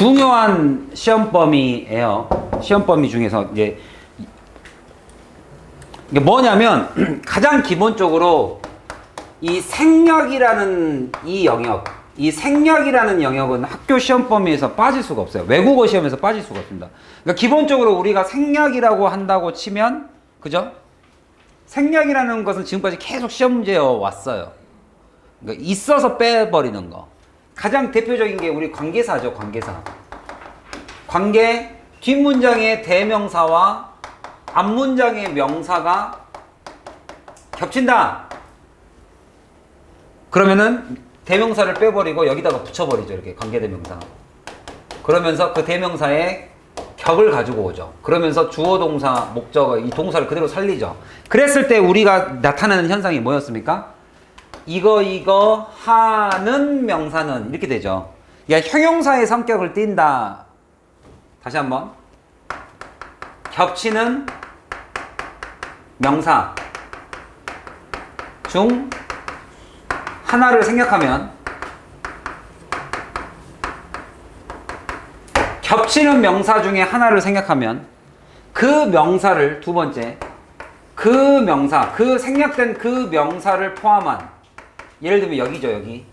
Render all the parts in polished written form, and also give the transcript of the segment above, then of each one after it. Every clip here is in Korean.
중요한 시험 범위예요. 시험 범위 중에서 이제 이게 뭐냐면 가장 기본적으로 이 생략이라는 이 영역, 이 생략이라는 영역은 학교 시험 범위에서 빠질 수가 없어요. 외국어 시험에서 빠질 수가 없습니다. 그러니까 기본적으로 우리가 생략이라고 한다고 치면, 그죠? 생략이라는 것은 지금까지 계속 시험 문제여 왔어요. 그러니까 있어서 빼버리는 거. 가장 대표적인 게 우리 관계사죠, 관계사. 관계, 뒷문장의 대명사와 앞문장의 명사가 겹친다. 그러면은 대명사를 빼버리고 여기다가 붙여버리죠. 이렇게 관계대명사. 그러면서 그 대명사의 격을 가지고 오죠. 그러면서 주어, 동사, 목적어, 이 동사를 그대로 살리죠. 그랬을 때 우리가 나타나는 현상이 뭐였습니까? 이거 하는 명사는 이렇게 되죠. 야, 형용사의 성격을 띈다. 다시 한번. 겹치는 명사 중 하나를 생략하면, 겹치는 명사 중에 하나를 생략하면 그 명사를, 두 번째, 그 명사, 그 생략된 그 명사를 포함한, 예를 들면 여기죠, 여기.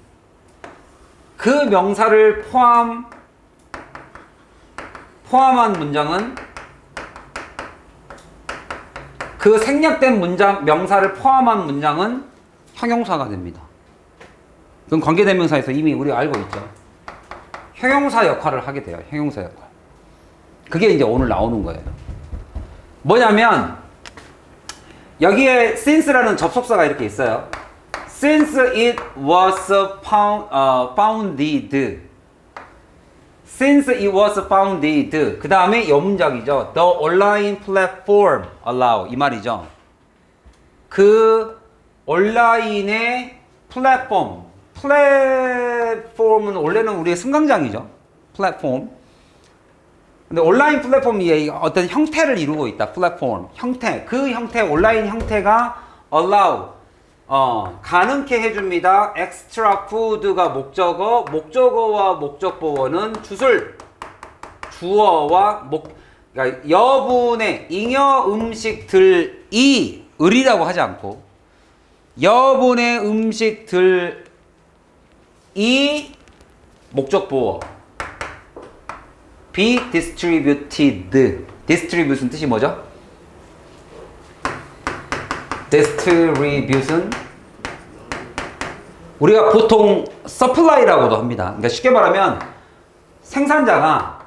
그 명사를 포함한 문장은, 그 생략된 문장, 명사를 포함한 문장은 형용사가 됩니다. 그건 관계대명사에서 이미 우리가 알고 있죠. 형용사 역할을 하게 돼요. 형용사 역할. 그게 이제 오늘 나오는 거예요. 뭐냐면 여기에 since라는 접속사가 이렇게 있어요. Since it was founded. Since it was founded. 그 다음에 여문작이죠. The online platform allow. 이 말이죠. 그 온라인의 플랫폼은 원래는 우리의 승강장이죠. 플랫폼. 근데 온라인 플랫폼이 어떤 형태를 이루고 있다. 플랫폼. 형태. 그 형태, 온라인 형태가 allow. 가능케 해줍니다. extra food가 목적어, 목적어와 목적보어는 주어와 그러니까 여분의 잉여 음식들이 을이라고 하지 않고 여분의 음식들이 목적보어 be distributed. distribution 뜻이 뭐죠? distribution 우리가 보통 supply라고도 합니다. 그러니까 쉽게 말하면 생산자가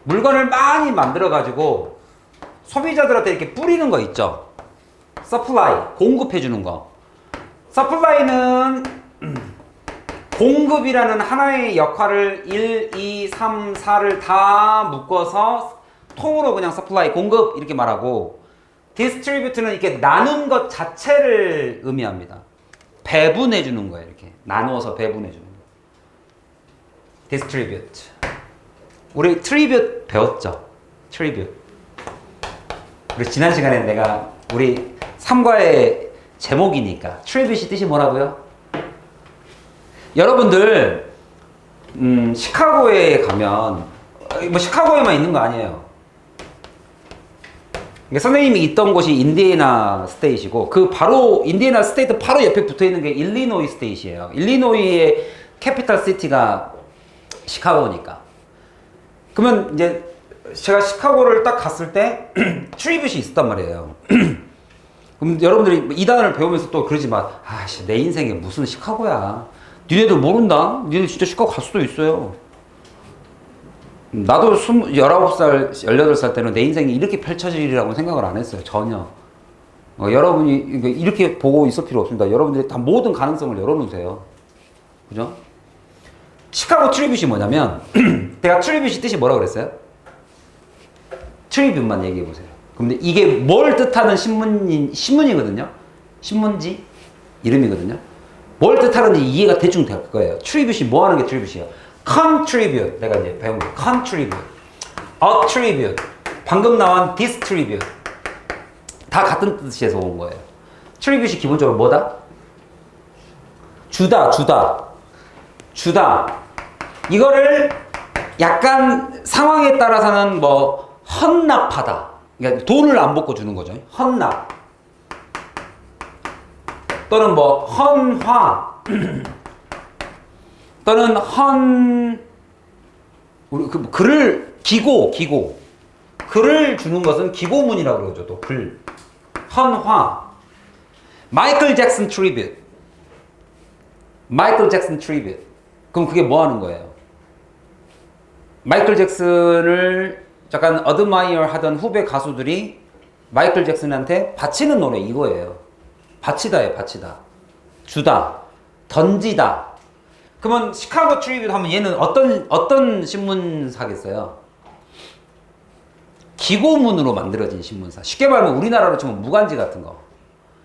물건을 많이 만들어 가지고 소비자들한테 이렇게 뿌리는 거 있죠. supply 공급해 주는 거. supply는 공급이라는 하나의 역할을 1, 2, 3, 4를 다 묶어서 통으로 그냥 supply 공급 이렇게 말하고, distribute는 이렇게 나눈 것 자체를 의미합니다. 배분해 주는 거예요. 이렇게 나누어서 배분해 주는 거. distribute. 우리 tribute 배웠죠? tribute. 우리 지난 시간에 내가 우리 3과의 제목이니까 tribute이 뜻이 뭐라고요? 여러분들 시카고에 가면, 뭐 시카고에만 있는 거 아니에요. 그러니까 선생님이 있던 곳이 인디애나 스테이트이고, 그 바로 인디애나 스테이트 바로 옆에 붙어 있는 게 일리노이 스테이트예요. 일리노이의 캐피탈 시티가 시카고니까. 그러면 이제 제가 시카고를 딱 갔을 때 트리뷰시 있었단 말이에요. 그럼 여러분들이 2단을 배우면서 또 그러지 마. 아씨, 내 인생에 무슨 시카고야. 니네들 모른다? 니네들 진짜 시카고 갈 수도 있어요. 나도 19살, 18살 때는 내 인생이 이렇게 펼쳐지리라고 생각을 안 했어요. 전혀. 여러분이 이렇게 보고 있을 필요 없습니다. 여러분들이 다 모든 가능성을 열어놓으세요. 그죠? 시카고 트리뷰시 뭐냐면, 내가 트리뷰시 뜻이 뭐라고 그랬어요? 트리뷰만 얘기해 보세요. 근데 이게 뭘 뜻하는 신문이거든요? 신문지? 이름이거든요? 뭘 뜻하는지 이해가 대충 될 거예요. 트리뷰시 뭐 하는 게 트리뷰시야? contribute. 내가 이제 배운 거. contribute. attribute. 방금 나온 distribute. 다 같은 뜻에서 온 거예요. 트리뷰시 기본적으로 뭐다? 주다. 이거를 약간 상황에 따라서는 뭐 헌납하다. 그러니까 돈을 안 받고 주는 거죠. 헌납. 또는 뭐 헌화. 또는 우리 글을 기고. 글을 주는 것은 기고문이라고 그러죠. 또 글. 헌화. 마이클 잭슨 트리뷰트. 마이클 잭슨 트리뷰트. 그럼 그게 뭐 하는 거예요? 마이클 잭슨을 약간 어드마이어 하던 후배 가수들이 마이클 잭슨한테 바치는 노래 이거예요. 바치다예요, 바치다. 주다. 던지다. 그러면 시카고 트리뷰트 하면 얘는 어떤 신문사겠어요? 기고문으로 만들어진 신문사. 쉽게 말하면 우리나라로 치면 무간지 같은 거.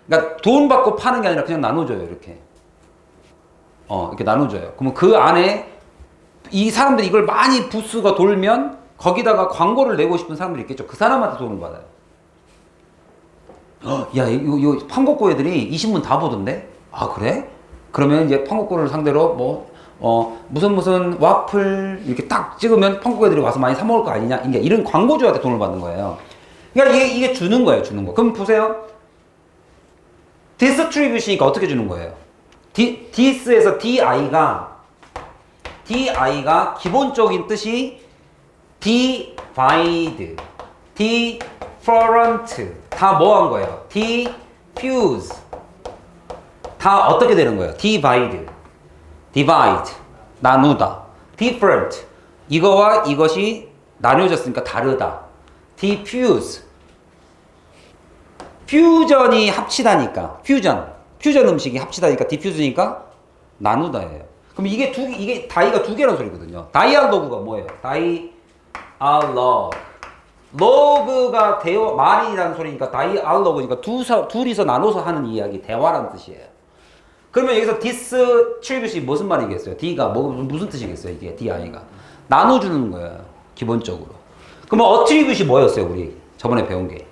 그러니까 돈 받고 파는 게 아니라 그냥 나눠줘요, 이렇게. 이렇게 나눠줘요. 그러면 그 안에 이 사람들이 이걸 많이 부스가 돌면 거기다가 광고를 내고 싶은 사람들이 있겠죠. 그 사람한테 돈을 받아요. 야, 이거 판곡고 애들이 이 신문 다 보던데? 아, 그래? 그러면 이제 판곡고를 상대로 무슨 와플 이렇게 딱 찍으면 판곡고 애들이 와서 많이 사 먹을 거 아니냐? 이런 광고주한테 돈을 받는 거예요. 그러니까 이게 주는 거예요, 주는 거. 그럼 보세요. 디스트리뷰시니까 어떻게 주는 거예요? 디스에서 DI가 기본적인 뜻이 divide, different 다 뭐 한 거예요? diffuse 다 어떻게 되는 거예요? divide 나누다 different 이거와 이것이 나뉘어졌으니까 다르다 diffuse 퓨전이 합치다니까 퓨전 음식이 합치다니까 diffuse니까 나누다예요. 그럼 이게 다이가 두 개라는 소리거든요. 다이알로그가 뭐예요? 다이알로그. 로그가 말이라는 소리니까 다이알로그니까 둘이서 나눠서 하는 이야기, 대화라는 뜻이에요. 그러면 여기서 디스트리뷰시 무슨 말이겠어요? D가 무슨 뜻이겠어요? 이게 DI가 나눠주는 거예요. 기본적으로. 그러면 어트리뷰시 뭐였어요? 우리 저번에 배운 게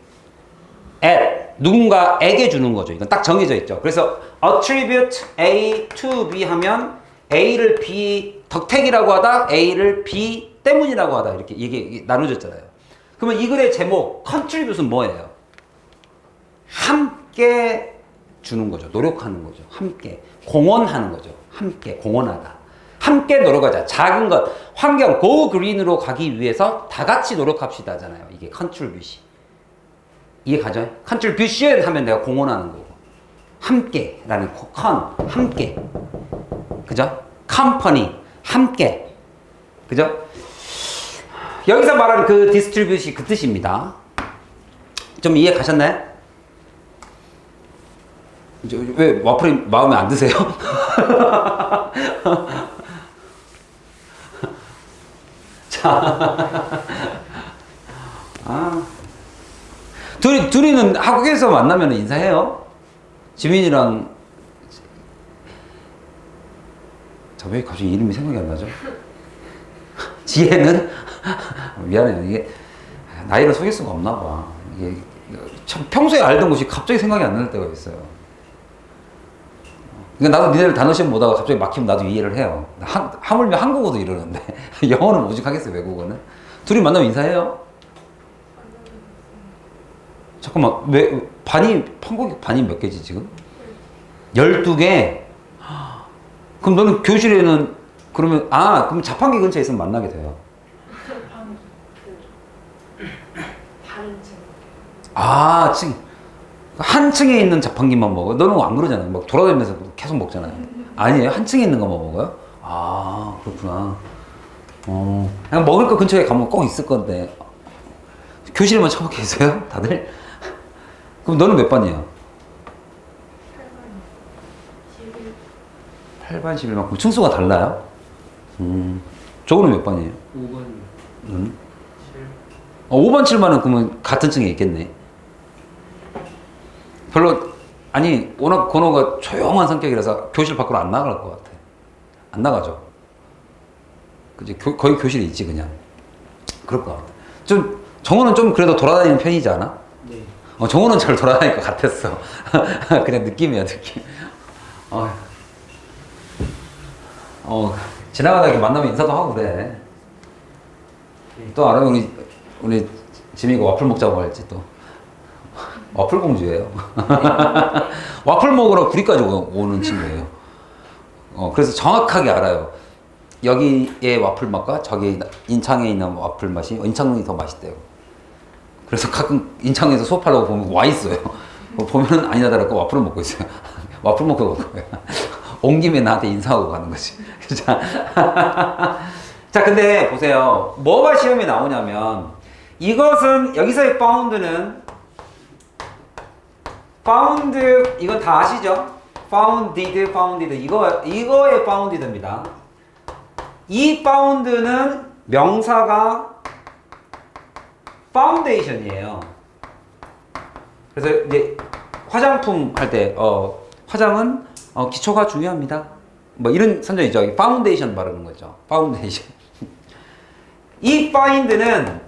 누군가에게 주는 거죠. 이건 딱 정해져 있죠. 그래서 attribute A to B 하면 A를 B 덕택이라고 하다 A를 B 때문이라고 하다 이렇게 이게 나눠졌잖아요. 그러면 이 글의 제목 contribute은 뭐예요? 함께 주는 거죠. 노력하는 거죠. 함께 공헌하는 거죠. 함께 공헌하다. 함께 노력하자. 작은 것 환경 go green으로 가기 위해서 다 같이 노력합시다잖아요. 이게 contribution. 이해 가죠? contribution 하면 내가 공헌하는 거고 함께라는 함께 그죠? company 함께 그죠? 여기서 말하는 그 distribute이 그 뜻입니다. 좀 이해 가셨나요? 왜 와플이 마음에 안 드세요? 자, 둘이는 한국에서 만나면 인사해요? 지민이랑 왜 갑자기 이름이 생각이 안 나죠? 지혜는 미안해요. 이게 나이를 속일 수가 없나 봐. 이게 참 평소에 알던 것이 갑자기 생각이 안 날 때가 있어요. 그러니까 나도 니네를 단어 시험 보다가 갑자기 막히면 나도 이해를 해요. 하물며 한국어도 이러는데 영어는 오죽하겠어요, 외국어는. 둘이 만나면 인사해요? 잠깐만, 왜 판국이 반이 몇 개지 지금? 12개? 그럼 너는 교실에는 그럼 자판기 근처에 있으면 만나게 돼요. 한 층에 있는 자판기만 먹어? 너는 안 그러잖아요. 막 돌아다니면서 계속 먹잖아요. 아니에요? 한 층에 있는 것만 먹어요? 그렇구나. 그냥 먹을 거 근처에 가면 꼭 있을 건데. 교실에만 처박혀 있어요? 다들? 그럼 너는 몇 반이에요? 8반, 11반. 그럼 층수가 달라요? 저거는 몇 반이에요? 5반. 5반, 7반은 그러면 같은 층에 있겠네. 워낙 건호가 조용한 성격이라서 교실 밖으로 안 나갈 것 같아. 안 나가죠. 그치? 거의 교실에 있지, 그냥. 그럴 것 같아. 정호는 좀 그래도 돌아다니는 편이지 않아? 네. 정호는 잘 돌아다닐 것 같았어. 그냥 느낌이야, 느낌. 지나가다 이렇게 만나면 인사도 하고 그래. 또 알아요? 우리 지민이가 와플 먹자고 할지 또. 와플 공주예요. 와플 먹으러 구리까지 오는 친구예요. 그래서 정확하게 알아요. 여기의 와플 맛과 저기 인창에 있는 와플 맛이 인창이 더 맛있대요. 그래서 가끔 인창에서 수업하려고 보면 와 있어요. 보면 아니나 다를까 와플을 먹고 있어요. 와플 먹고 올 거예요. 온 김에 나한테 인사하고 가는 거지. 자, 근데 보세요. 뭐가 시험에 나오냐면 이것은 여기서의 파운드는 파운드 이건 다 아시죠? 파운디드 이거의 파운디드입니다. 이 파운드는 명사가 파운데이션이에요. 그래서 이제 화장품 할 때 화장은 기초가 중요합니다. 뭐 이런 선전이죠. 파운데이션 바르는 거죠. 파운데이션. 이 파인드는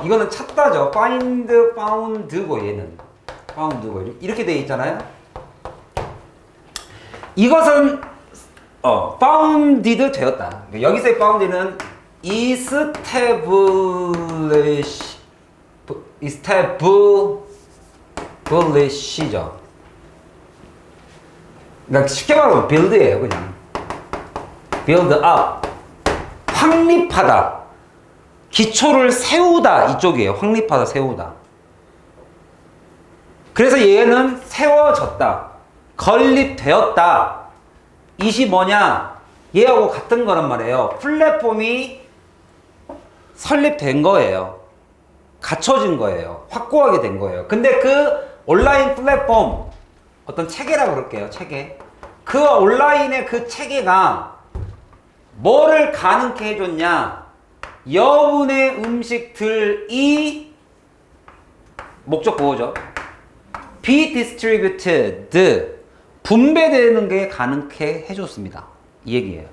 이거는 찾다죠. 파인드, 파운드고 얘는 파운드고 이렇게 되어 있잖아요. 이것은 파운디드 되었다. 여기서의 파운디는 established,죠. 그러니까 쉽게 말하면 build예요, 그냥. build up. 확립하다. 기초를 세우다 이쪽이에요. 확립하다, 세우다. 그래서 얘는 세워졌다. 건립되었다. 이시 뭐냐? 얘하고 같은 거란 말이에요. 플랫폼이 설립된 거예요. 갖춰진 거예요. 확고하게 된 거예요. 근데 그 온라인 플랫폼, 어떤 체계라고 그럴게요. 체계. 그 온라인의 그 체계가 뭐를 가능케 해줬냐? 여분의 음식들이 목적 보호죠. be distributed. 분배되는 게 가능케 해줬습니다. 이 얘기예요.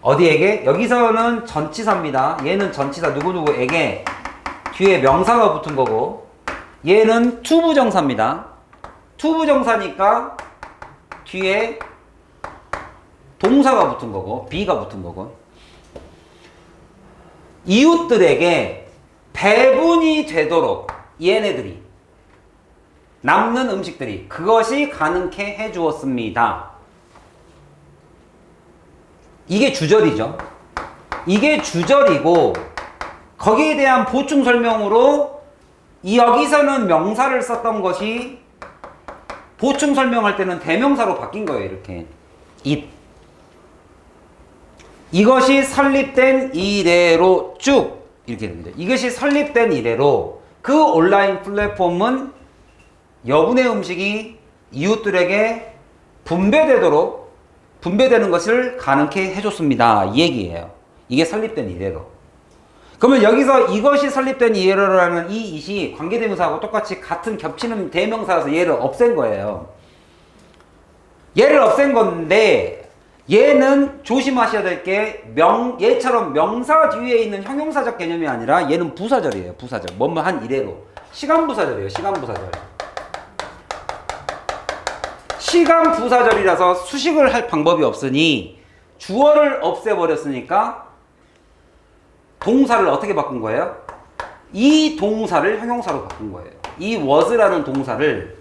어디에게? 여기서는 전치사입니다. 얘는 전치사 누구누구에게 뒤에 명사가 붙은 거고, 얘는 투부정사입니다. 투부정사니까 뒤에 동사가 붙은 거고, be가 붙은 거고, 이웃들에게 배분이 되도록 얘네들이 남는 음식들이 그것이 가능케 해주었습니다. 이게 주절이죠. 이게 주절이고 거기에 대한 보충 설명으로 여기서는 명사를 썼던 것이 보충 설명할 때는 대명사로 바뀐 거예요. 이렇게 이것이 설립된 이래로 쭉 이렇게 됩니다. 이것이 설립된 이래로 그 온라인 플랫폼은 여분의 음식이 이웃들에게 분배되는 것을 가능케 해줬습니다. 이 얘기예요. 이게 설립된 이래로. 그러면 여기서 이것이 설립된 이래로라는 이 이시 관계대명사하고 똑같이 같은 겹치는 대명사라서 얘를 없앤 거예요. 얘를 없앤 건데 얘는 조심하셔야 될 게 얘처럼 명사 뒤에 있는 형용사적 개념이 아니라 얘는 부사절이에요. 부사절. 뭐뭐 한 이래로. 시간부사절이에요. 시간부사절. 시간 부사절이라서 수식을 할 방법이 없으니 주어를 없애버렸으니까 동사를 어떻게 바꾼 거예요? 이 동사를 형용사로 바꾼 거예요. 이 was라는 동사를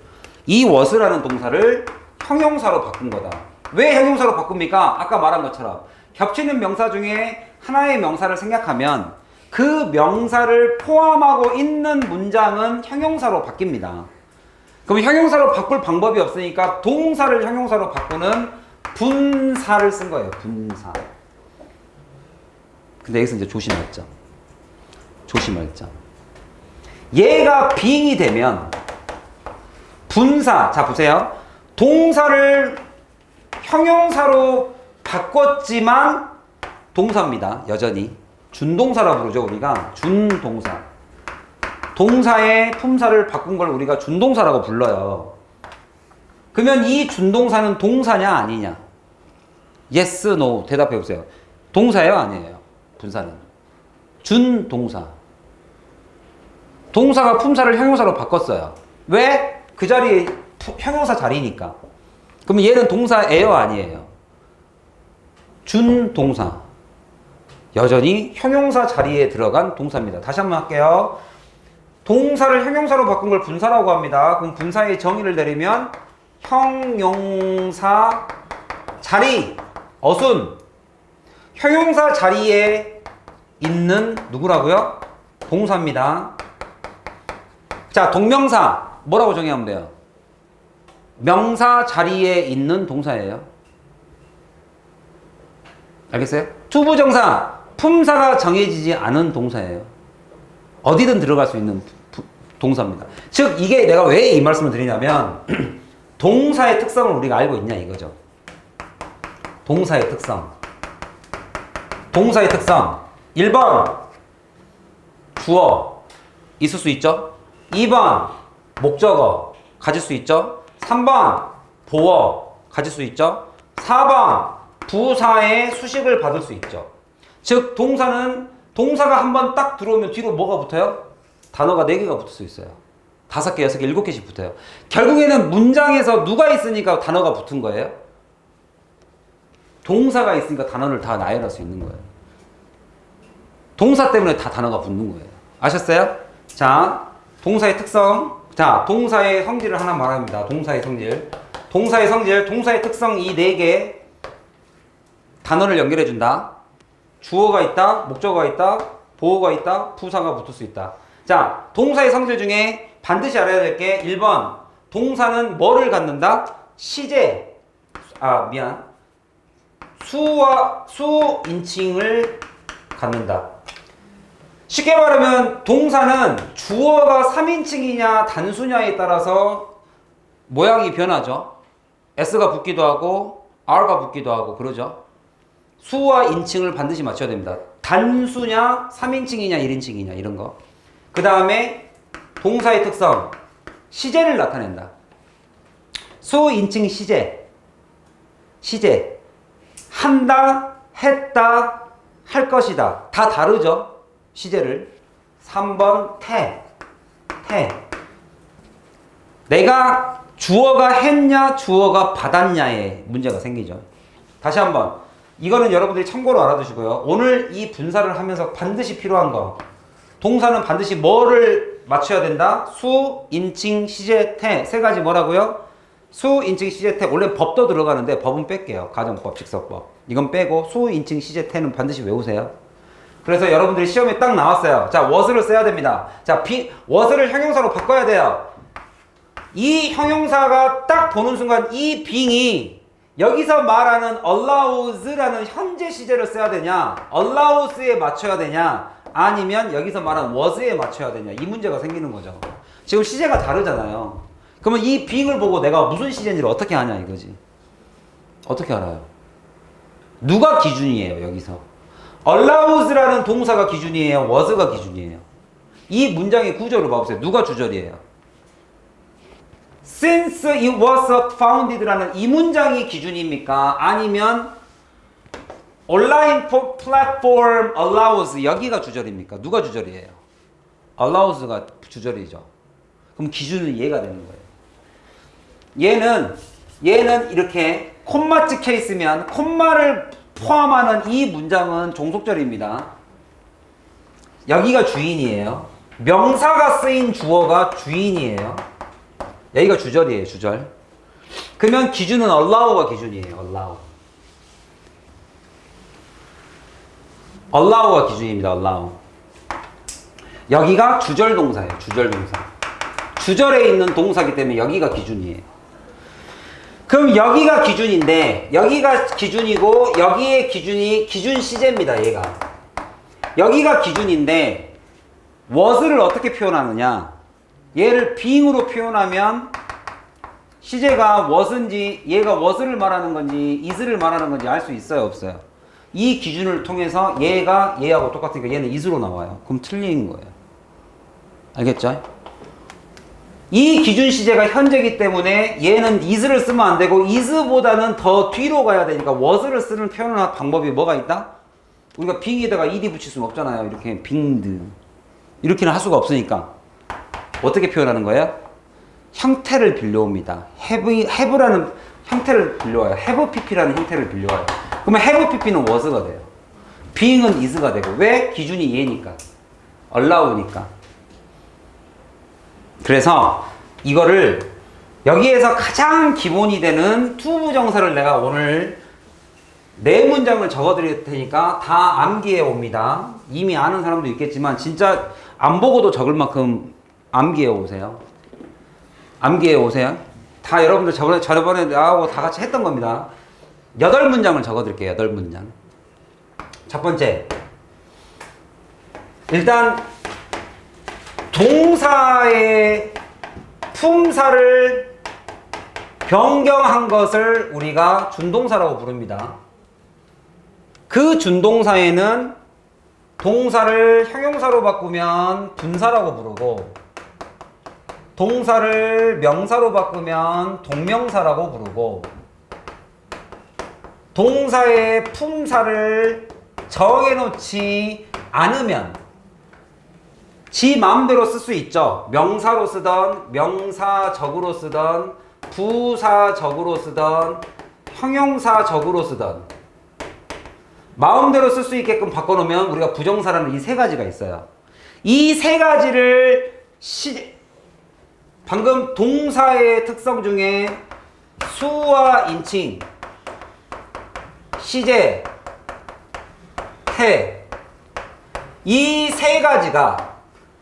형용사로 바꾼 거다. 왜 형용사로 바꿉니까? 아까 말한 것처럼 겹치는 명사 중에 하나의 명사를 생략하면 그 명사를 포함하고 있는 문장은 형용사로 바뀝니다. 그럼 형용사로 바꿀 방법이 없으니까 동사를 형용사로 바꾸는 분사를 쓴 거예요. 분사. 근데 여기서 이제 조심할 점. 얘가 being이 되면 분사. 자 보세요. 동사를 형용사로 바꿨지만 동사입니다. 여전히. 준동사라고 부르죠. 우리가. 준동사. 동사의 품사를 바꾼 걸 우리가 준동사라고 불러요. 그러면 이 준동사는 동사냐 아니냐? Yes, no 대답해 보세요. 동사예요 아니에요? 분사는. 준동사. 동사가 품사를 형용사로 바꿨어요. 왜? 그 자리에 형용사 자리니까. 그러면 얘는 동사예요 아니에요? 준동사. 여전히 형용사 자리에 들어간 동사입니다. 다시 한번 할게요. 동사를 형용사로 바꾼 걸 분사라고 합니다. 그럼 분사의 정의를 내리면 형용사 자리, 어순. 형용사 자리에 있는 누구라고요? 동사입니다. 자, 동명사 뭐라고 정의하면 돼요? 명사 자리에 있는 동사예요. 알겠어요? 투부정사, 품사가 정해지지 않은 동사예요. 어디든 들어갈 수 있는 동사입니다. 즉 이게 내가 왜 이 말씀을 드리냐면 동사의 특성을 우리가 알고 있냐 이거죠. 동사의 특성. 동사의 특성. 1번 주어 있을 수 있죠. 2번 목적어 가질 수 있죠. 3번 보어 가질 수 있죠. 4번 부사의 수식을 받을 수 있죠. 즉 동사는 동사가 한번 딱 들어오면 뒤로 뭐가 붙어요? 단어가 4개가 붙을 수 있어요. 5개, 6개, 7개씩 붙어요. 결국에는 문장에서 누가 있으니까 단어가 붙은 거예요? 동사가 있으니까 단어를 다 나열할 수 있는 거예요. 동사 때문에 다 단어가 붙는 거예요. 아셨어요? 자, 동사의 특성. 자, 동사의 성질을 하나 말합니다. 동사의 성질. 동사의 성질, 동사의 특성 이 4개 단어를 연결해 준다. 주어가 있다, 목적어가 있다, 보어가 있다, 부사가 붙을 수 있다. 자, 동사의 성질 중에 반드시 알아야 될 게 1번 동사는 뭐를 갖는다? 시제, 수와 수인칭을 갖는다. 쉽게 말하면 동사는 주어가 3인칭이냐 단수냐에 따라서 모양이 변하죠. S가 붙기도 하고 R가 붙기도 하고 그러죠. 수와 인칭을 반드시 맞춰야 됩니다. 단수냐 3인칭이냐 1인칭이냐 이런 거. 그 다음에 동사의 특성 시제를 나타낸다. 수인칭 시제. 시제 한다, 했다, 할 것이다. 다 다르죠. 시제를. 3번 태. 내가 주어가 했냐 주어가 받았냐에 문제가 생기죠. 다시 한번 이거는 여러분들이 참고로 알아두시고요. 오늘 이 분사를 하면서 반드시 필요한 거. 동사는 반드시 뭐를 맞춰야 된다? 수, 인칭, 시제, 태. 3가지 뭐라고요? 수, 인칭, 시제, 태. 원래 법도 들어가는데 법은 뺄게요. 가정법, 직설법. 이건 빼고 수, 인칭, 시제, 태는 반드시 외우세요. 그래서 여러분들이 시험에 딱 나왔어요. 자, was를 써야 됩니다. 자, was를 형용사로 바꿔야 돼요. 이 형용사가 딱 보는 순간 이 being이 여기서 말하는 allows라는 현재 시제를 써야 되냐, allows에 맞춰야 되냐, 아니면 여기서 말하는 was에 맞춰야 되냐, 이 문제가 생기는 거죠. 지금 시제가 다르잖아요. 그러면 이 being을 보고 내가 무슨 시제인지를 어떻게 아냐 이거지. 어떻게 알아요? 누가 기준이에요 여기서? allows라는 동사가 기준이에요, was가 기준이에요? 이 문장의 구조를 봐보세요. 누가 주절이에요? Since it was founded라는 이 문장이 기준입니까? 아니면 온라인 플랫폼 allows 여기가 주절입니까? 누가 주절이에요? allows가 주절이죠. 그럼 기준은 얘가 되는 거예요. 얘는 이렇게 콤마 찍혀 있으면 콤마를 포함하는 이 문장은 종속절입니다. 여기가 주인이에요. 명사가 쓰인 주어가 주인이에요. 여기가 주절이에요, 주절. 그러면 기준은 allow가 기준이에요, allow. allow가 기준입니다, allow. 여기가 주절 동사예요, 주절 동사. 주절에 있는 동사이기 때문에 여기가 기준이에요. 그럼 여기가 기준인데, 여기가 기준이고, 여기의 기준이 기준 시제입니다, 얘가. 여기가 기준인데, was를 어떻게 표현하느냐? 얘를 being으로 표현하면 시제가 was인지 얘가 was를 말하는 건지 is를 말하는 건지 알 수 있어요 없어요? 이 기준을 통해서 얘가 얘하고 똑같으니까 얘는 is로 나와요. 그럼 틀린 거예요. 알겠죠? 이 기준 시제가 현재이기 때문에 얘는 is를 쓰면 안 되고 is보다는 더 뒤로 가야 되니까 was를 쓰는 표현할 방법이 뭐가 있다? 우리가 being에다가 ed 붙일 수는 없잖아요. 이렇게 beinged 이렇게는 할 수가 없으니까 어떻게 표현하는 거예요? 형태를 빌려옵니다. have라는 형태를 빌려와요. have pp라는 형태를 빌려와요. 그러면 have pp는 was가 돼요. being은 is가 되고. 왜? 기준이 얘니까. allow니까. 그래서 이거를 여기에서 가장 기본이 되는 투부정사를 내가 오늘 4문장을 적어드릴 테니까 다 암기해 옵니다. 이미 아는 사람도 있겠지만 진짜 안 보고도 적을 만큼 암기해 오세요. 암기해 오세요. 다 여러분들 저번에 나하고 다 같이 했던 겁니다. 8문장을 적어드릴게요. 8문장. 첫 번째, 일단 동사의 품사를 변경한 것을 우리가 준동사라고 부릅니다. 그 준동사에는 동사를 형용사로 바꾸면 분사라고 부르고, 동사를 명사로 바꾸면 동명사라고 부르고, 동사의 품사를 정해놓지 않으면 지 마음대로 쓸 수 있죠. 명사로 쓰던, 명사적으로 쓰던, 부사적으로 쓰던, 형용사적으로 쓰던, 마음대로 쓸 수 있게끔 바꿔놓으면 우리가 부정사라는 이 3가지가 있어요. 이 3가지를 방금 동사의 특성 중에 수와 인칭, 시제, 태, 이 3가지가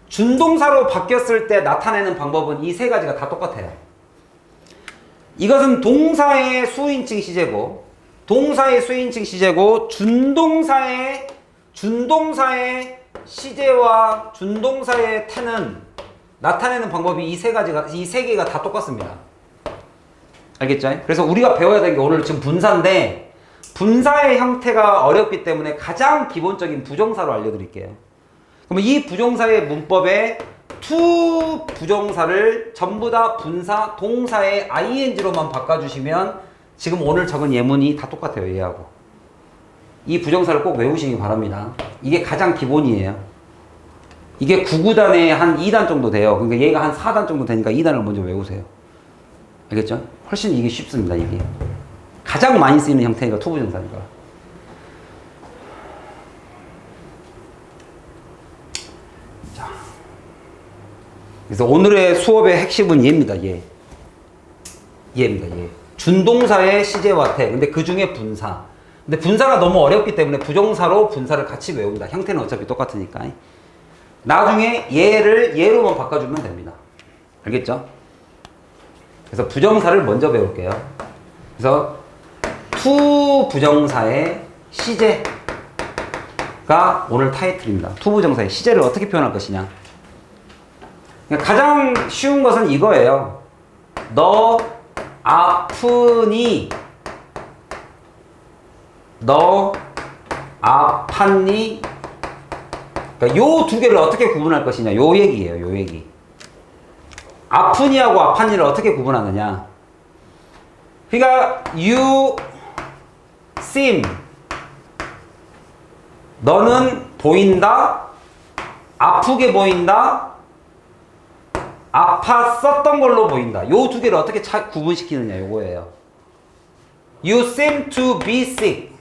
준동사로 바뀌었을 때 나타내는 방법은 이 3가지가 다 똑같아요. 이것은 동사의 수인칭 시제고, 동사의 수인칭 시제고, 준동사의 시제와 준동사의 태는 나타내는 방법이 이 3개가 다 똑같습니다. 알겠죠? 그래서 우리가 배워야 되는 게 오늘 지금 분사인데, 분사의 형태가 어렵기 때문에 가장 기본적인 부정사로 알려드릴게요. 그러면 이 부정사의 문법에 to 부정사를 전부 다 분사, 동사의 ing로만 바꿔주시면 지금 오늘 적은 예문이 다 똑같아요. 얘하고. 이 부정사를 꼭 외우시기 바랍니다. 이게 가장 기본이에요. 이게 9구단에 한 2단 정도 돼요. 그러니까 얘가 한 4단 정도 되니까 2단을 먼저 외우세요. 알겠죠? 훨씬 이게 쉽습니다. 이게 가장 많이 쓰이는 형태가 to 부정사니까. 자, 그래서 오늘의 수업의 핵심은 얘입니다. 얘입니다. 얘. 준동사의 시제와 태. 근데 그 중에 분사. 근데 분사가 너무 어렵기 때문에 부정사로 분사를 같이 외운다. 형태는 어차피 똑같으니까. 나중에 얘로만 바꿔주면 됩니다. 알겠죠? 그래서 부정사를 먼저 배울게요. 그래서 to 부정사의 시제가 오늘 타이틀입니다. to 부정사의 시제를 어떻게 표현할 것이냐. 가장 쉬운 것은 이거예요. 너 아프니? 너 아팠니? 그러니까 요 2개를 어떻게 구분할 것이냐. 요 얘기예요. 요 얘기. 아프니하고 아팠니를 어떻게 구분하느냐. 그러니까 you seem, 너는 보인다, 아프게 보인다, 아팠었던 걸로 보인다. 요 2개를 어떻게 구분시키느냐. 요거예요. You seem to be sick.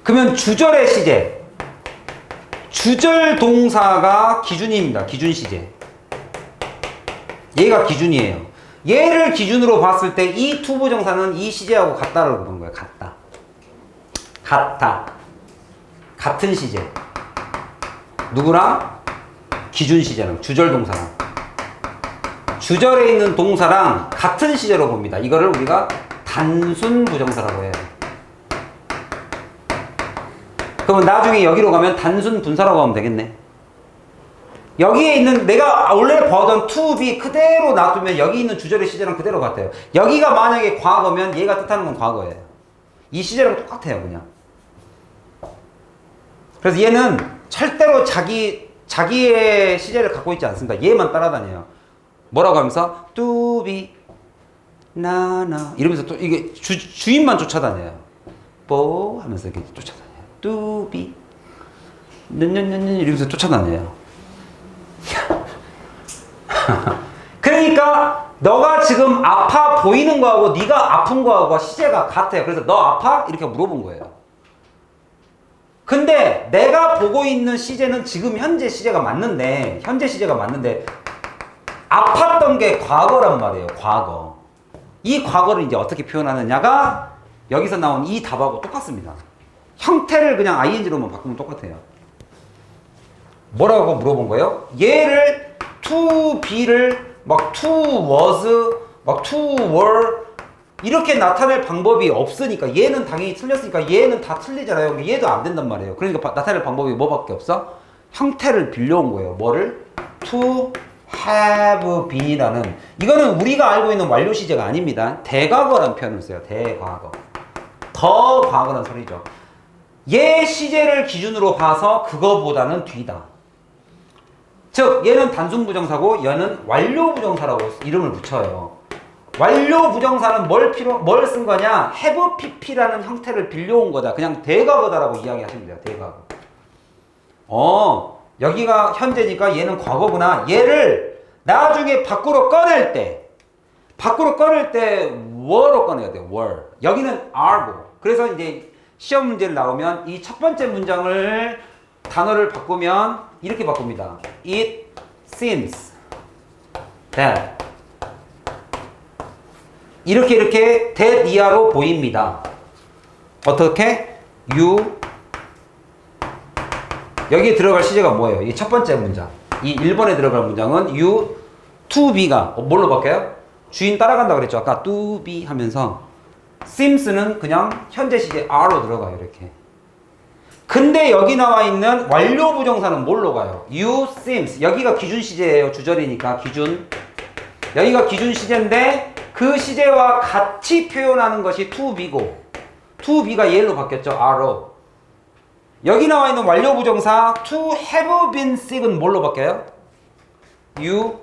그러면 주절의 시제, 주절 동사가 기준입니다. 기준 시제. 얘가 기준이에요. 얘를 기준으로 봤을 때 이 to 부정사는 이 시제하고 같다라고 보는 거예요. 같다. 같은 시제. 누구랑? 기준 시제랑, 주절 동사랑. 주절에 있는 동사랑 같은 시제로 봅니다. 이거를 우리가 단순 부정사라고 해요. 그러면 나중에 여기로 가면 단순 분사라고 하면 되겠네. 여기에 있는 내가 원래 보던 to be 그대로 놔두면 여기 있는 주절의 시제랑 그대로 같아요. 여기가 만약에 과거면 얘가 뜻하는 건 과거예요. 이 시제랑 똑같아요. 그냥. 그래서 얘는 절대로 자기의 시제를 갖고 있지 않습니다. 얘만 따라다녀요. 뭐라고 하면서 to be 나나 이러면서 또 이게 주인만 쫓아다녀요. 뭐 하면서 이렇게 쫓아다녀요. to be 이러면서 쫓아다녀요. 그러니까 너가 지금 아파 보이는 거하고 네가 아픈 거하고 시제가 같아요. 그래서 너 아파? 이렇게 물어본 거예요. 근데 내가 보고 있는 시제는 지금 현재 시제가 맞는데 아팠던 게 과거란 말이에요. 과거. 이 과거를 이제 어떻게 표현하느냐가 여기서 나온 이 답하고 똑같습니다. 형태를 그냥 ing로만 바꾸면 똑같아요. 뭐라고 물어본 거예요? 얘를 to be를 막 to was, 막 to were 이렇게 나타낼 방법이 없으니까 얘는 당연히 틀렸으니까 얘는 다 틀리잖아요. 얘도 안 된단 말이에요. 그러니까 나타낼 방법이 뭐밖에 없어? 형태를 빌려온 거예요. 뭐를? to have been이라는 이거는 우리가 알고 있는 완료 시제가 아닙니다. 대과거라는 표현을 써요. 대과거. 더 과거라는 소리죠. 얘 시제를 기준으로 봐서 그거보다는 뒤다. 즉 얘는 단순 부정사고 얘는 완료 부정사라고 이름을 붙여요. 완료 부정사는 뭘 쓴 거냐? have pp라는 형태를 빌려온 거다. 그냥 대과거다라고 이야기하시면 돼요. 대과거. 여기가 현재니까 얘는 과거구나. 얘를 나중에 밖으로 꺼낼 때 were로 꺼내야 돼요. were. 여기는 are고. 그래서 이제 시험 문제를 나오면 이 첫 번째 문장을 단어를 바꾸면 이렇게 바꿉니다. It seems that 이렇게 that 이하로 보입니다. 어떻게? You 여기에 들어갈 시제가 뭐예요? 이 첫 번째 문장. 이 1번에 들어갈 문장은 you to be가 뭘로 바뀌어요? 주인 따라간다 그랬죠. 아까 to be 하면서 seems는 그냥 현재 시제 are로 들어가요. 이렇게. 근데 여기 나와 있는 완료 부정사는 뭘로 가요? You seems. 여기가 기준 시제예요. 주절이니까 기준. 여기가 기준 시제인데 그 시제와 같이 표현하는 것이 to be고 to be가 얘로 바뀌었죠. are로. 여기 나와 있는 완료 부정사 to have been sick은 뭘로 바뀌어요? You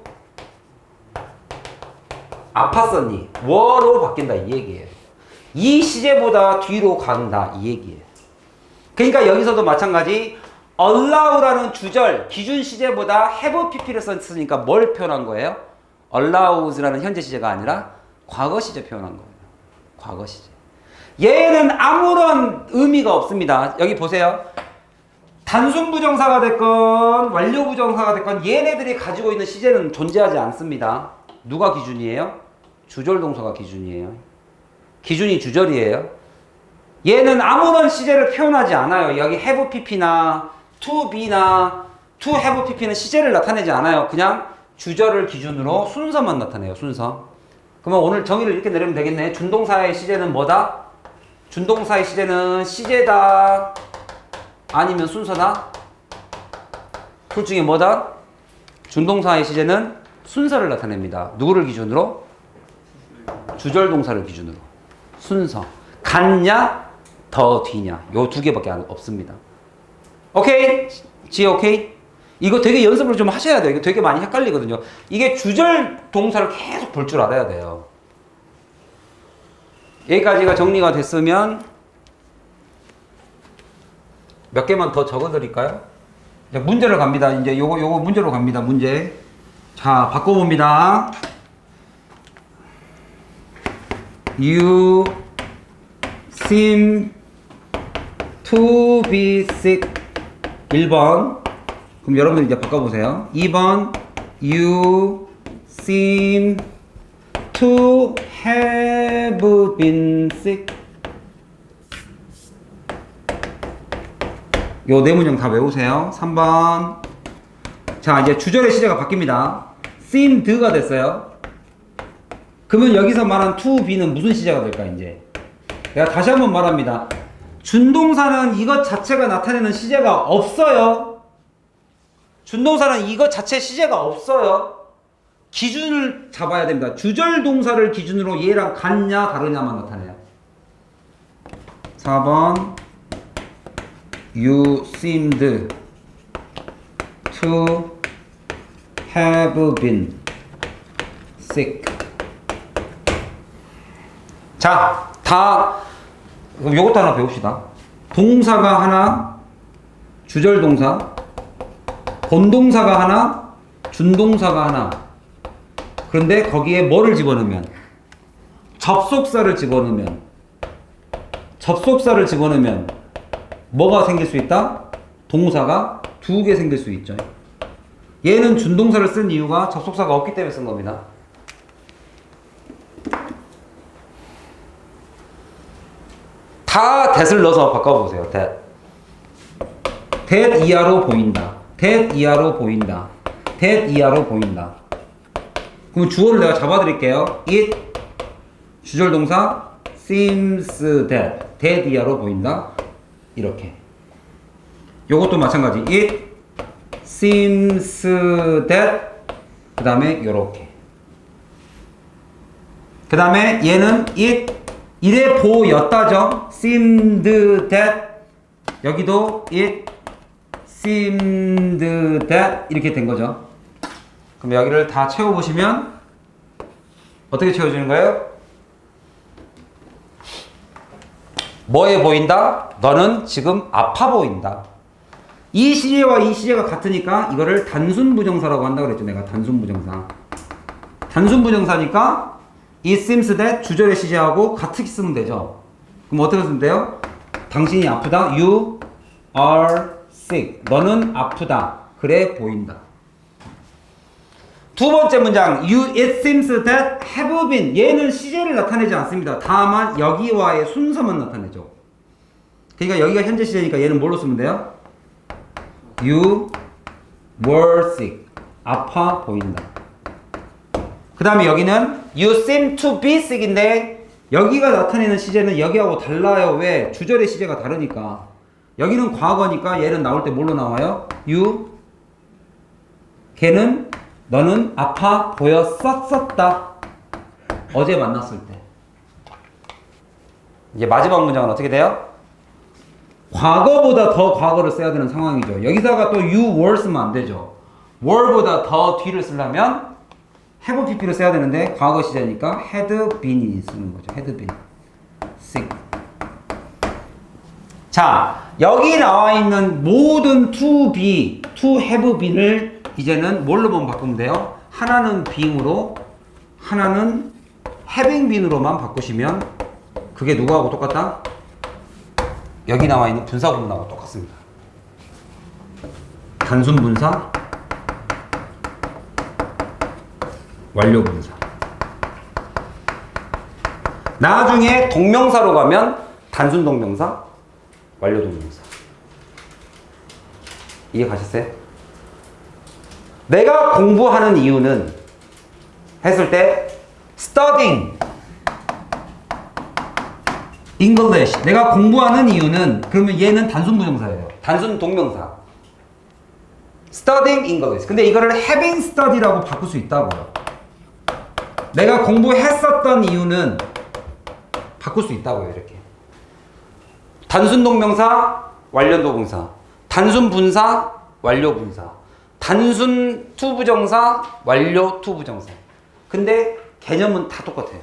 아팠었니? were로 바뀐다 이 얘기예요. 이 시제보다 뒤로 간다 이 얘기예요. 그러니까 여기서도 마찬가지 allow라는 주절 기준 시제보다 have pp를 썼으니까 뭘 표현한 거예요? allows라는 현재 시제가 아니라 과거 시제 표현한 거예요. 과거 시제. 얘는 아무런 의미가 없습니다. 여기 보세요. 단순 부정사가 됐건 완료 부정사가 됐건 얘네들이 가지고 있는 시제는 존재하지 않습니다. 누가 기준이에요? 주절 동사가 기준이에요. 기준이 주절이에요. 얘는 아무런 시제를 표현하지 않아요. 여기 have pp나 to be나 to have pp는 시제를 나타내지 않아요. 그냥 주절을 기준으로 순서만 나타내요. 순서. 그러면 오늘 정의를 이렇게 내리면 되겠네. 준동사의 시제는 뭐다? 준동사의 시제는 시제다 아니면 순서다? 둘 중에 뭐다? 준동사의 시제는 순서를 나타냅니다. 누구를 기준으로? 주절 동사를 기준으로. 순서. 갔냐? 더 뒤냐? 요 두 개밖에 없습니다. 오케이? 지 오케이? 이거 되게 연습을 좀 하셔야 돼요. 이거 되게 많이 헷갈리거든요. 이게 주절 동사를 계속 볼 줄 알아야 돼요. 여기까지가 정리가 됐으면 몇 개만 더 적어 드릴까요? 문제를 갑니다. 이제 요거 문제로 갑니다. 문제. 자, 바꿔봅니다. You seem to be sick. 1번. 그럼 여러분들 이제 바꿔보세요. 2번. You seem to have been sick. 요 네 문장 다 외우세요. 3번. 자, 이제 주절의 시제가 바뀝니다. seemed가 됐어요. 그러면 여기서 말한 to be는 무슨 시제가 될까, 이제? 내가 다시 한번 말합니다. 준동사는 이것 자체가 나타내는 시제가 없어요. 준동사는 이것 자체 시제가 없어요. 기준을 잡아야 됩니다. 주절 동사를 기준으로 얘랑 같냐 다르냐만 나타내요. 4번. You seemed to have been sick. 자, 그럼 요것도 하나 배웁시다. 동사가 하나, 주절 동사, 본동사가 하나, 준동사가 하나. 그런데 거기에 뭐를 집어넣으면 접속사를 집어넣으면 뭐가 생길 수 있다? 동사가 두 개 생길 수 있죠. 얘는 준동사를 쓴 이유가 접속사가 없기 때문에 쓴 겁니다. 다 that을 넣어서 바꿔보세요. that 이하로 보인다. that 이하로 보인다. that 이하로 보인다. 그럼 주어를 내가 잡아드릴게요. It 주절 동사 seems that 이하로 보인다. 이렇게. 요것도 마찬가지. It seems that 그 다음에 요렇게. 그 다음에 얘는 it 이래 보였다죠. seemed that 여기도 it seemed that 이렇게 된 거죠. 그럼 여기를 다 채워보시면 어떻게 채워지는 거예요? 뭐에 보인다? 너는 지금 아파 보인다. 이 시제와 이 시제가 같으니까 이거를 단순 부정사라고 한다고 그랬죠. 내가 단순 부정사. 단순 부정사니까 it seems that 주절의 시제하고 같이 쓰면 되죠. 그럼 어떻게 쓰면 돼요? 당신이 아프다. You are sick. 너는 아프다. 그래 보인다. 두 번째 문장. It seems that have been. 얘는 시제를 나타내지 않습니다. 다만 여기와의 순서만 나타내죠. 그러니까 여기가 현재 시제니까 얘는 뭘로 쓰면 돼요? You were sick. 아파 보인다. 그 다음에 여기는 You seem to be sick인데 여기가 나타내는 시제는 여기하고 달라요. 왜? 주절의 시제가 다르니까. 여기는 과거니까 얘는 나올 때 뭘로 나와요? You 걔는 너는 아파 보였었다. 어제 만났을 때. 이제 마지막 문장은 어떻게 돼요? 과거보다 더 과거를 써야 되는 상황이죠. 여기다가 또 you were 쓰면 안 되죠. were보다 더 뒤를 쓰려면 have pp를 써야 되는데 과거 시제니까 had been이 쓰는 거죠. had been sick. 자, 여기 나와 있는 모든 to be, to have been을 이제는 뭘로만 바꾸면 돼요? 하나는 being으로, 하나는 having been으로만 바꾸시면 그게 누구하고 똑같다? 여기 나와 있는 분사 구문하고 똑같습니다. 단순 분사, 완료 분사. 나중에 동명사로 가면 단순 동명사, 완료 동명사. 이해 가셨어요? 내가 공부하는 이유는 했을 때 studying English. 내가 공부하는 이유는 그러면 얘는 단순 부정사예요. 단순 동명사. Studying English. 근데 이거를 having study라고 바꿀 수 있다고요. 내가 공부했었던 이유는 바꿀 수 있다고요. 이렇게. 단순 동명사, 완료 동사. 단순 분사, 완료 분사. 단순 투부정사, 완료 투부정사. 근데 개념은 다 똑같아요.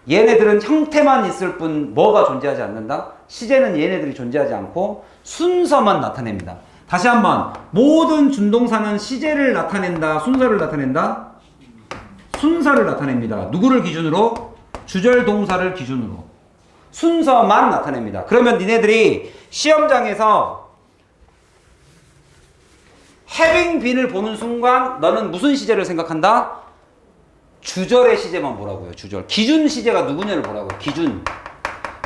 얘네들은 형태만 있을 뿐 뭐가 존재하지 않는다? 시제는 얘네들이 존재하지 않고 순서만 나타냅니다. 다시 한번. 모든 준동사는 시제를 나타낸다, 순서를 나타낸다? 순서를 나타냅니다. 누구를 기준으로? 주절 동사를 기준으로. 순서만 나타냅니다. 그러면 니네들이 시험장에서 having been을 보는 순간 너는 무슨 시제를 생각한다? 주절의 시제만 보라고요. 주절. 기준 시제가 누구냐를 보라고요. 기준.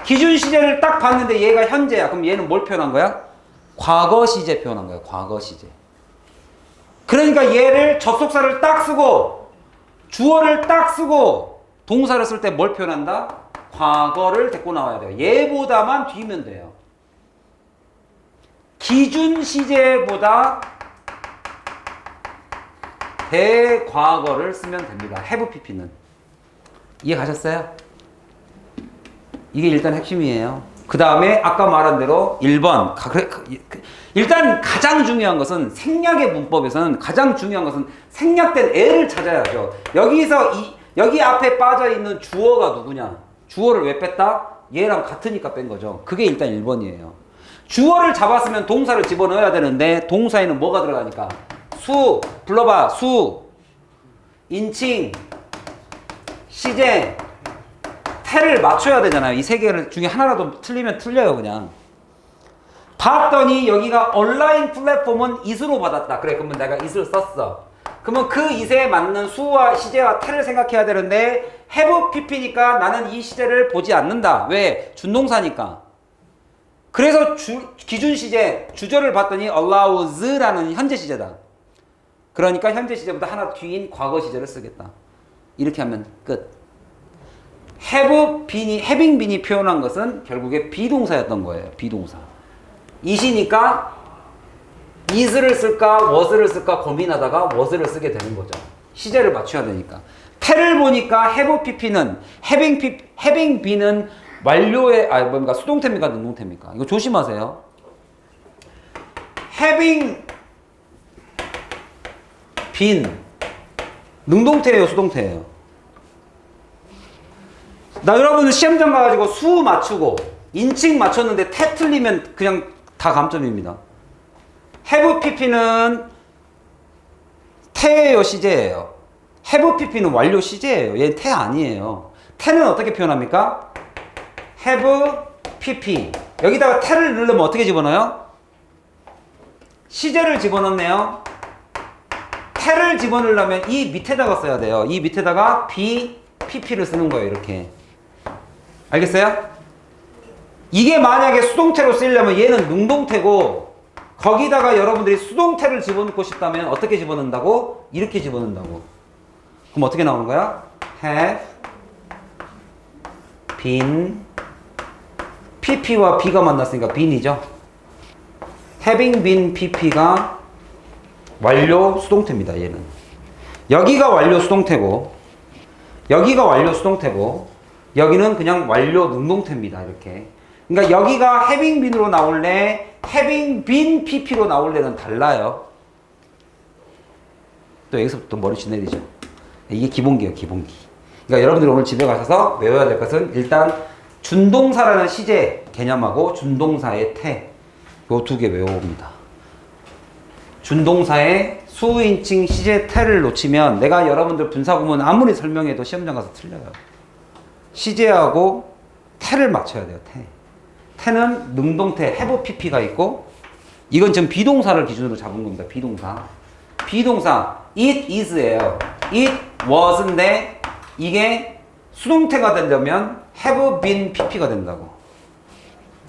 기준 시제를 딱 봤는데 얘가 현재야. 그럼 얘는 뭘 표현한 거야? 과거 시제 표현한 거야. 과거 시제. 그러니까 얘를 접속사를 딱 쓰고 주어를 딱 쓰고 동사를 쓸 때 뭘 표현한다? 과거를 데리고 나와야 돼요. 얘보다만 뒤면 돼요. 기준 시제보다 대과거를 쓰면 됩니다. have pp는. 이해 가셨어요? 이게 일단 핵심이에요. 그 다음에 아까 말한 대로 1번. 일단 가장 중요한 것은 생략의 문법에서는 가장 중요한 것은 생략된 애를 찾아야죠. 여기 앞에 빠져있는 주어가 누구냐? 주어를 왜 뺐다? 얘랑 같으니까 뺀 거죠. 그게 일단 1번이에요. 주어를 잡았으면 동사를 집어넣어야 되는데 동사에는 뭐가 들어가니까? 수. 불러봐. 수. 인칭, 시제, 태를 맞춰야 되잖아요. 이 세 개 중에 하나라도 틀리면 틀려요, 그냥. 봤더니 여기가 온라인 플랫폼은 it으로 받았다. 그래, 그러면 내가 it을 썼어. 그러면 그 it에 맞는 수와 시제와 태를 생각해야 되는데 have pp니까 나는 이 시제를 보지 않는다. 왜? 준동사니까. 그래서 기준 시제, 주절을 봤더니 allows라는 현재 시제다. 그러니까 현재 시제보다 하나 뒤인 과거 시제를 쓰겠다. 이렇게 하면 끝. having been이 표현한 것은 결국에 비동사였던 거예요. 비동사. it이니까 is를 쓸까 was를 쓸까 고민하다가 was를 쓰게 되는 거죠. 시제를 맞춰야 되니까. 태를 보니까 have pp는 having been은 완료의 뭡니까? 수동태입니까? 능동태입니까? 이거 조심하세요. having been 능동태예요, 수동태예요? 나 여러분 시험장 가가지고 수 맞추고 인칭 맞췄는데 태 틀리면 그냥 다 감점입니다. have pp는 태예요, 시제예요? have pp는 완료 시제예요. 얘는 태 아니에요. 태는 어떻게 표현합니까? have pp. 여기다가 태를 넣으면 어떻게 집어넣어요? 시제를 집어넣네요. 태를 집어넣으려면 이 밑에다가 써야 돼요. 이 밑에다가 be pp를 쓰는 거예요, 이렇게. 알겠어요? 이게 만약에 수동태로 쓰려면 얘는 능동태고 거기다가 여러분들이 수동태를 집어넣고 싶다면 어떻게 집어넣는다고? 이렇게 집어넣는다고. 그럼 어떻게 나오는 거야? have been pp와 be가 만났으니까 been이죠. having been pp가 완료 수동태입니다. 얘는. 여기가 완료 수동태고 여기가 완료 수동태고 여기는 그냥 완료 능동태입니다. 이렇게. 그러니까 여기가 having been으로 나올래 having been pp로 나올래는 달라요. 또 여기서부터 머리 쥐내리죠. 이게 기본기예요. 기본기. 그러니까 여러분들이 오늘 집에 가셔서 외워야 될 것은 일단 준동사라는 시제 개념하고 준동사의 태 요 두 개 외워봅니다. 준동사의 수인칭 시제 태를 놓치면 내가 여러분들 분사구문 아무리 설명해도 시험장 가서 틀려요. 시제하고 태를 맞춰야 돼요. 태. 태는 능동태 have pp가 있고 이건 지금 비동사를 기준으로 잡은 겁니다. 비동사. 비동사 it is예요. it was인데 이게 수동태가 되려면 have been pp가 된다고.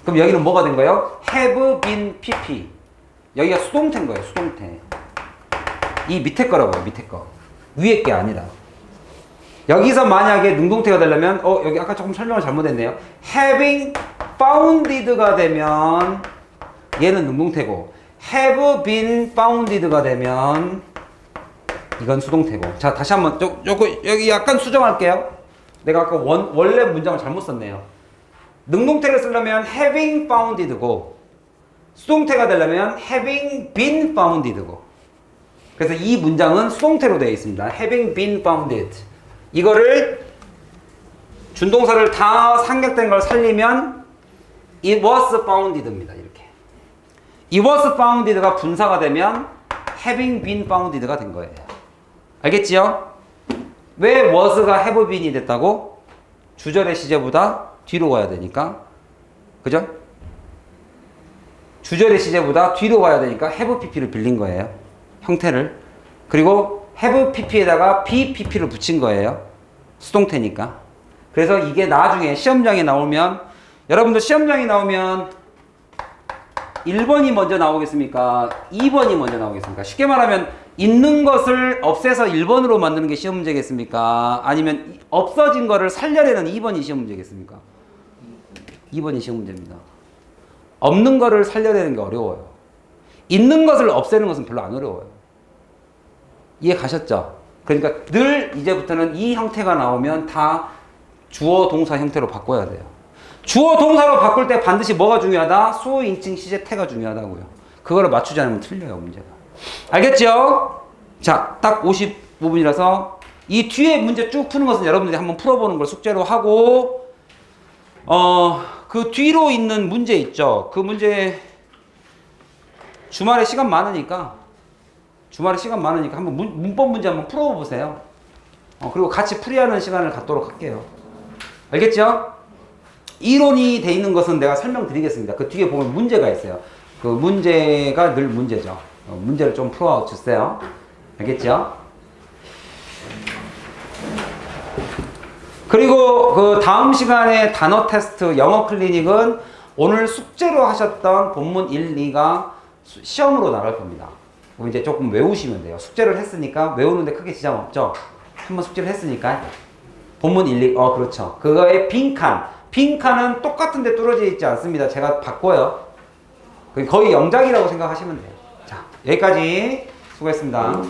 그럼 여기는 뭐가 된 거예요? have been pp. 여기가 수동태인 거예요. 수동태. 이 밑에 거라고요. 밑에 거. 위에 게 아니라. 여기서 만약에 능동태가 되려면 여기 아까 조금 설명을 잘못했네요. having founded가 되면 얘는 능동태고 have been founded가 되면 이건 수동태고. 자, 다시 한번 여기 약간 수정할게요. 내가 아까 원래 문장을 잘못 썼네요. 능동태를 쓰려면 having founded고 수동태가 되려면 having been founded고. 그래서 이 문장은 수동태로 되어 있습니다. having been founded. 이거를 준동사를 다 상격된 걸 살리면 it was founded입니다. 이렇게. it was founded가 분사가 되면 having been founded가 된 거예요. 알겠지요? 왜 was가 have been이 됐다고? 주절의 시제보다 뒤로 가야 되니까. 그죠? 주절의 시제보다 뒤로 가야 되니까 have pp를 빌린 거예요. 형태를. 그리고 have pp에다가 be pp를 붙인 거예요. 수동태니까. 그래서 이게 나중에 시험장에 나오면 여러분들 시험장에 나오면 1번이 먼저 나오겠습니까? 2번이 먼저 나오겠습니까? 쉽게 말하면 있는 것을 없애서 1번으로 만드는 게 시험 문제겠습니까? 아니면 없어진 거를 살려내는 2번이 시험 문제겠습니까? 2번이 시험 문제입니다. 없는 거를 살려내는 게 어려워요. 있는 것을 없애는 것은 별로 안 어려워요. 이해 가셨죠? 그러니까 늘 이제부터는 이 형태가 나오면 다 주어 동사 형태로 바꿔야 돼요. 주어 동사로 바꿀 때 반드시 뭐가 중요하다? 수어 인칭 시제 태가 중요하다고요. 그거를 맞추지 않으면 틀려요, 문제가. 알겠죠? 자, 딱 55분이라서 이 뒤에 문제 쭉 푸는 것은 여러분들이 한번 풀어보는 걸 숙제로 하고 그 뒤로 있는 문제 있죠. 그 문제 주말에 시간 많으니까 한번 문법 문제 한번 풀어보세요. 그리고 같이 풀이하는 시간을 갖도록 할게요. 알겠죠? 이론이 돼 있는 것은 내가 설명드리겠습니다. 그 뒤에 보면 문제가 있어요. 그 문제가 늘 문제죠. 문제를 좀 풀어주세요. 알겠죠? 그리고 그 다음 시간에 단어 테스트 영어 클리닉은 오늘 숙제로 하셨던 본문 1, 2가 시험으로 나갈 겁니다. 그럼 이제 조금 외우시면 돼요. 숙제를 했으니까 외우는데 크게 지장 없죠? 한번 숙제를 했으니까. 본문 1, 2, 그렇죠. 그거의 빈칸. 빈칸은 똑같은 데 뚫어져 있지 않습니다. 제가 바꿔요. 거의 영작이라고 생각하시면 돼요. 자, 여기까지 수고했습니다.